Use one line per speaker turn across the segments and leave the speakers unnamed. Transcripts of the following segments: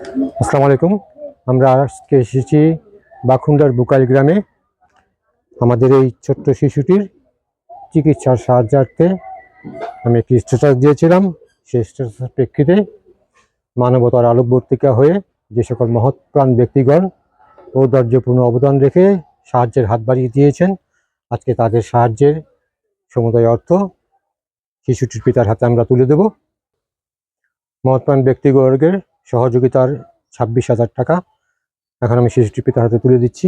আসসালামু আলাইকুম। আমরা আজকে এসেছি বাখুন্ডার বুকাইল গ্রামে। আমাদের এই ছোট্ট শিশুটির চিকিৎসার সাহায্যার্থে আমি একটি স্ট্যাটাস দিয়েছিলাম। সেই স্ট্যাটাসের প্রেক্ষিতে মানবতার আলোকবর্তিকা হয়ে যে সকল মহৎ প্রাণ ব্যক্তিগণ ঔদার্যপূর্ণ অবদান রেখে সাহায্যের হাত বাড়িয়ে দিয়েছেন, আজকে তাদের সাহায্যের সমুদয় অর্থ শিশুটির পিতার হাতে আমরা তুলে দেব। মহৎ প্রাণ ব্যক্তিবর্গের সহযোগিতার 26,000 টাকা এখন আমি শিশুটির পিতার হাতে তুলে দিচ্ছি।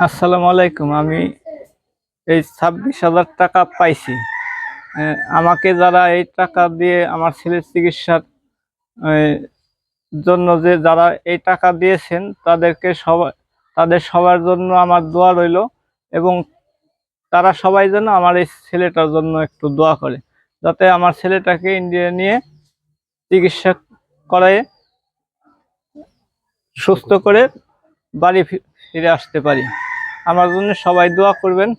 আসসালামু আলাইকুম। আমি এই 26,000 টাকা পাইছি। আমাকে যারা এই টাকা দিয়ে আমার ছেলের চিকিৎসার জন্য যারা এই টাকা দিয়েছেন তাদের সবার জন্য আমার দোয়া রইল, এবং তারা সবাই যেন আমার এই ছেলেটার জন্য একটু দোয়া করে, যাতে আমার ছেলেটাকে ইন্ডিয়া নিয়ে চিকিৎসা করায় সুস্থ করে বাড়ি ফিরে আসতে পারি। আমার জন্য সবাই দোয়া করবেন।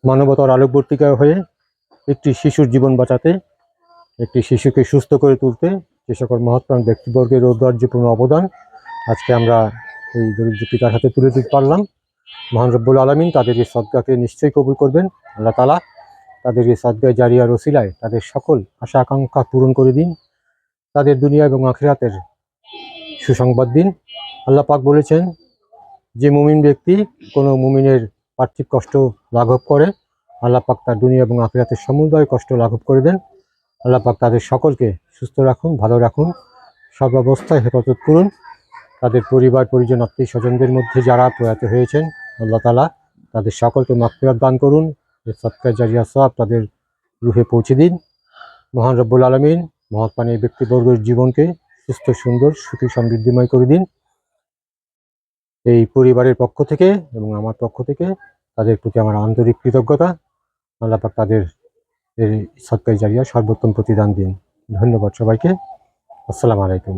মানবতার আলোকবর্তিকা হয়ে একটি শিশুর জীবন বাঁচাতে, একটি শিশুকে সুস্থ করে তুলতে যে সকল মহৎপ্রাণ ব্যক্তিবর্গের ঔদার্যপূর্ণ অবদান আজকে আমরা এই দরিদ্র পিতার হাতে তুলে দিতে পারলাম। মহান রব্বুল আলামিন তাদের এই সদকাকে নিশ্চয়ই কবুল করবেন। আল্লাহ তাআলা তাদের এই সদকায়ে জারিয়ার ওসিলায় তাদের সকল আশা আকাঙ্ক্ষা পূরণ করে দিন, তাদের দুনিয়া এবং আখিরাতের সুসংবাদ দিন। আল্লাহ পাক বলেছেন, যে মুমিন ব্যক্তি কোনো মুমিনের পার্থিব কষ্ট লাঘব করে, আল্লাহ পাক তার দুনিয়া এবং আখিরাতের সমুদয় কষ্ট লাঘব করে দেন। আল্লাহ পাক তাদের সকলকে সুস্থ রাখুন, ভালো রাখুন, সর্বাবস্থায় হেফাজত করুন। তাদের পরিবার পরিজন আত্মীয় স্বজনদের মধ্যে যারা প্রয়াত হয়েছেন, আল্লাহ তাআলা তাদের সকলকে মাগফিরাত দান করুন। সদকায়ে জারিয়া সওয়াব তাদের রুহে পৌঁছে দিন। মহান রব্বুল আলামিন মহৎ প্রাণী ব্যক্তিবর্গের জীবনকে সুস্থ, সুন্দর, সুখী, সমৃদ্ধিময় করে দিন। এই পরিবারের পক্ষ থেকে এবং আমার পক্ষ থেকে তাদের প্রতি আমার আন্তরিক কৃতজ্ঞতা। আল্লাহ পাক তাদের এই সদকায়ে জারিয়া সর্বোত্তম প্রতিদান দিন। ধন্যবাদ সবাইকে। আসসালামু আলাইকুম।